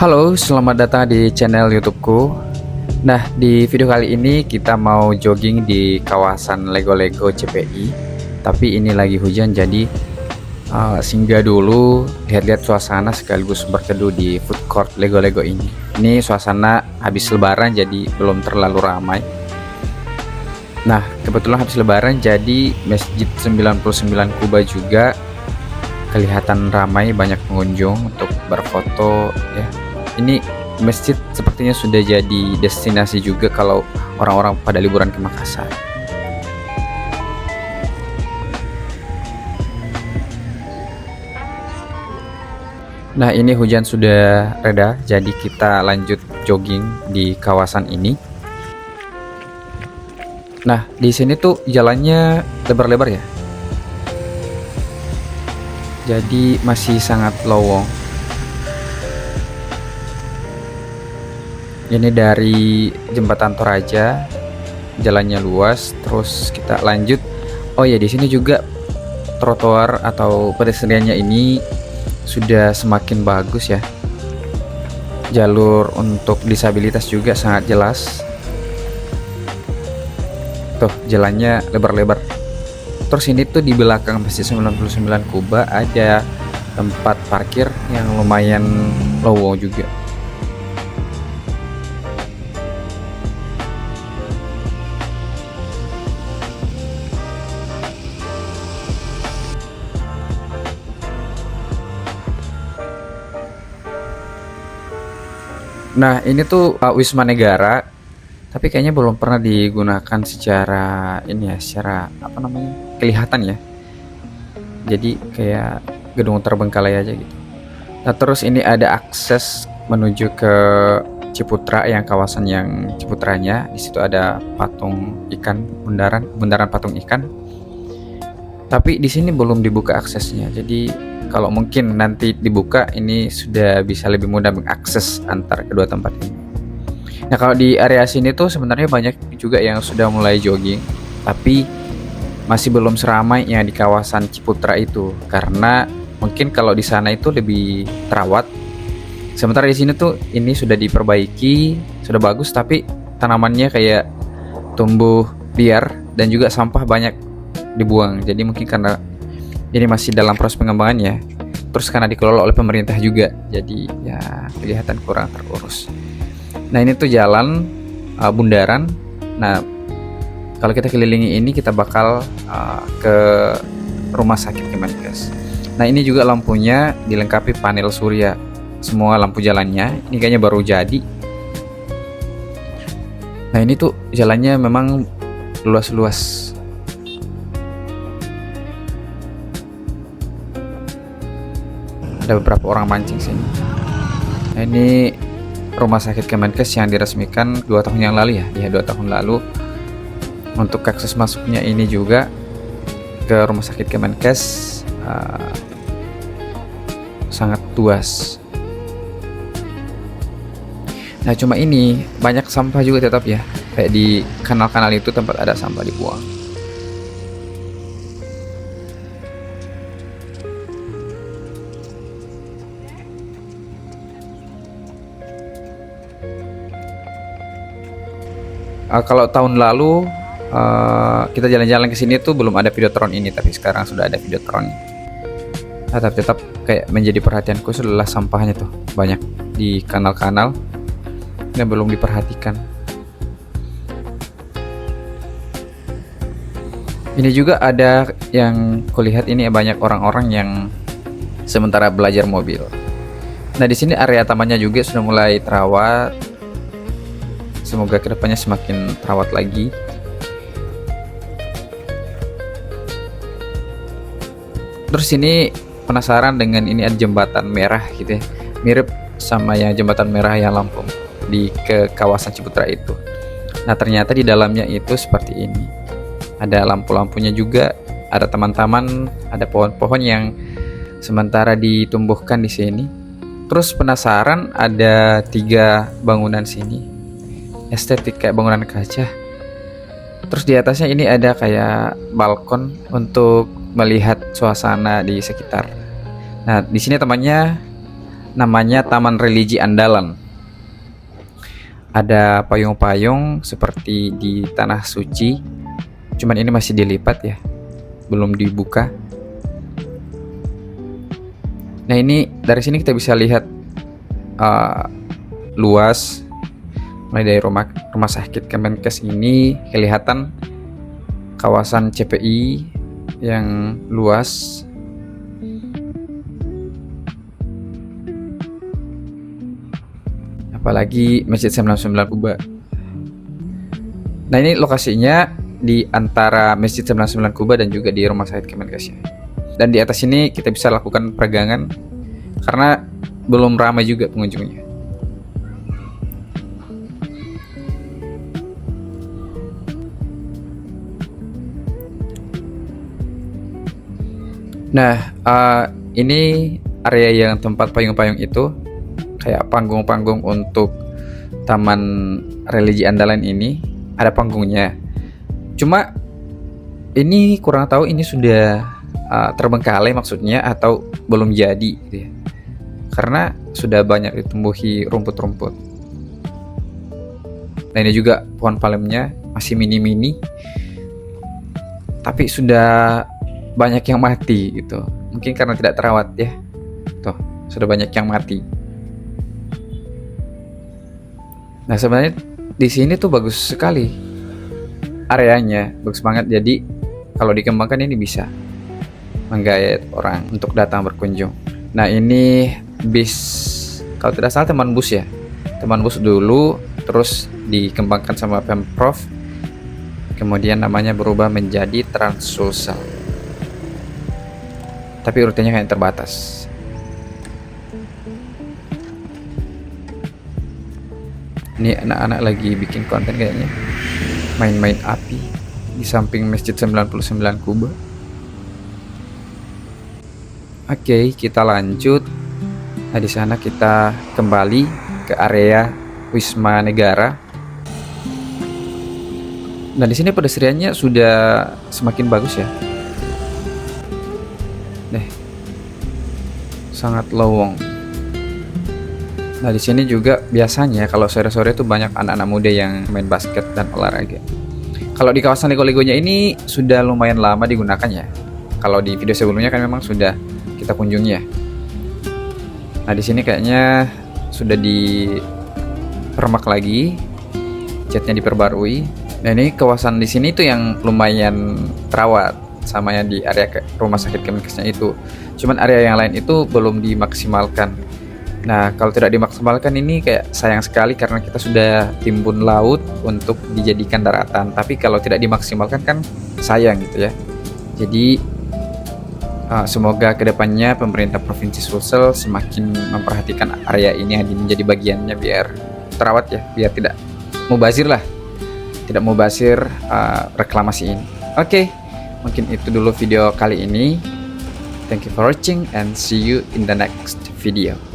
Halo, selamat datang di channel YouTubeku. Nah, di video kali ini kita mau jogging di kawasan Lego-Lego CPI. Tapi ini lagi hujan, jadi singgah dulu, lihat-lihat suasana sekaligus berteduh di food court Lego-Lego ini. Ini suasana habis Lebaran, jadi belum terlalu ramai. Nah, kebetulan habis Lebaran, jadi Masjid 99 Kuba juga kelihatan ramai, banyak pengunjung untuk berfoto ya. Ini masjid sepertinya sudah jadi destinasi juga kalau orang-orang pada liburan ke Makassar. Nah, ini hujan sudah reda, jadi kita lanjut jogging di kawasan ini. Nah, di sini tuh jalannya lebar-lebar ya. Jadi masih sangat lowong. Ini dari Jembatan Toraja, jalannya luas, terus kita lanjut. Oh ya, di sini juga trotoar atau pedestriannya ini sudah semakin bagus ya. Jalur untuk disabilitas juga sangat jelas. Tuh, jalannya lebar-lebar. Terus ini tuh di belakang Masjid 99 Kuba ada tempat parkir yang lumayan lowong juga. Nah, ini tuh Wisma Negara, tapi kayaknya belum pernah digunakan secara ini ya, secara apa namanya, kelihatan ya. Jadi kayak gedung terbengkalai aja gitu. Nah, terus ini ada akses menuju ke Ciputra, yang kawasan yang Ciputranya. Di situ ada patung ikan, bundaran patung ikan. Tapi di sini belum dibuka aksesnya. Jadi kalau mungkin nanti dibuka, ini sudah bisa lebih mudah mengakses antar kedua tempat ini. Nah, kalau di area sini tuh sebenarnya banyak juga yang sudah mulai jogging, tapi masih belum seramai yang di kawasan Ciputra itu, karena mungkin kalau di sana itu lebih terawat. Sementara di sini tuh ini sudah diperbaiki, sudah bagus, tapi tanamannya kayak tumbuh liar dan juga sampah banyak dibuang. Jadi mungkin karena ini masih dalam proses pengembangan ya, terus karena dikelola oleh pemerintah juga, jadi ya kelihatan kurang terurus. Nah, ini tuh jalan bundaran. Nah, kalau kita kelilingi ini, kita bakal ke rumah sakit Kemenkes. Nah, ini juga lampunya dilengkapi panel surya, semua lampu jalannya ini kayaknya baru jadi. Nah, ini tuh jalannya memang luas-luas. Ada beberapa orang mancing sini. Nah, ini rumah sakit Kemenkes yang diresmikan 2 tahun yang lalu ya, 2 tahun lalu. Untuk akses masuknya ini juga ke rumah sakit Kemenkes sangat luas. Nah, cuma ini banyak sampah juga tetap ya, kayak di kanal-kanal itu tempat ada sampah dibuang. Kalau tahun lalu kita jalan-jalan ke sini tuh belum ada Videotron ini, tapi sekarang sudah ada Videotron. Tapi tetap kayak menjadi perhatianku adalah sampahnya tuh banyak di kanal-kanal yang belum diperhatikan. Ini juga ada yang kulihat, ini banyak orang-orang yang sementara belajar mobil. Nah, di sini area tamannya juga sudah mulai terawat. Semoga kedepannya semakin terawat lagi. Terus ini penasaran dengan ini, ada jembatan merah gitu ya, mirip sama yang jembatan merah yang Lampung di ke kawasan Ciputra itu. Nah, ternyata di dalamnya itu seperti ini. Ada lampu-lampunya juga, ada taman-taman, ada pohon-pohon yang sementara ditumbuhkan di sini. Terus penasaran, ada 3 bangunan sini. Estetik kayak bangunan kaca. Terus di atasnya ini ada kayak balkon untuk melihat suasana di sekitar. Nah, di sini temannya namanya Taman Religi Andalan. Ada payung-payung seperti di Tanah Suci, cuman ini masih dilipat ya, belum dibuka. Nah ini dari sini kita bisa lihat luas, mulai dari rumah sakit Kemenkes ini kelihatan kawasan CPI yang luas. Apalagi Masjid 99 Kuba. Nah ini lokasinya di antara Masjid 99 Kuba dan juga di Rumah Sakit Kemenkes. Dan di atas ini kita bisa lakukan peregangan karena belum ramai juga pengunjungnya. Nah ini area yang tempat payung-payung itu kayak panggung-panggung untuk Taman Religi Andalan ini, ada panggungnya. Cuma ini kurang tahu ini sudah terbengkalai maksudnya atau belum jadi gitu ya. Karena sudah banyak ditumbuhi rumput-rumput. Nah ini juga pohon palemnya masih mini-mini, tapi sudah banyak yang mati gitu. Mungkin karena tidak terawat ya. Tuh, sudah banyak yang mati. Nah sebenarnya di sini tuh bagus sekali areanya, bagus banget. Jadi kalau dikembangkan ini bisa menggait orang untuk datang berkunjung. Nah ini bis, kalau tidak salah teman bus ya, teman bus dulu, terus dikembangkan sama Pemprov, kemudian namanya berubah menjadi Trans-Sulsel. Tapi rutenya kayak terbatas. Ini anak-anak lagi bikin konten kayaknya, main-main api di samping Masjid 99 Kuba. Oke, kita lanjut. Nah, di sana kita kembali ke area Wisma Negara. Nah, di sini pedestriannya sudah semakin bagus ya. Sangat lowong. Nah, di sini juga biasanya kalau sore-sore tuh banyak anak-anak muda yang main basket dan olahraga. Kalau di kawasan Lego-Legonya ini sudah lumayan lama digunakan ya. Kalau di video sebelumnya kan memang sudah kita kunjungi ya. Nah, di sini kayaknya sudah dipermak lagi, catnya diperbarui. Nah, ini kawasan di sini tuh yang lumayan terawat sama yang di area rumah sakit Kemenkesnya itu. Cuman area yang lain itu belum dimaksimalkan. Nah, kalau tidak dimaksimalkan ini kayak sayang sekali karena kita sudah timbun laut untuk dijadikan daratan. Tapi kalau tidak dimaksimalkan kan sayang gitu ya. Jadi semoga kedepannya pemerintah Provinsi Sulsel semakin memperhatikan area ini menjadi bagiannya biar terawat ya, biar tidak mubazir lah, tidak mubazir reklamasi ini. Oke, mungkin itu dulu video kali ini. Thank you for watching and see you in the next video.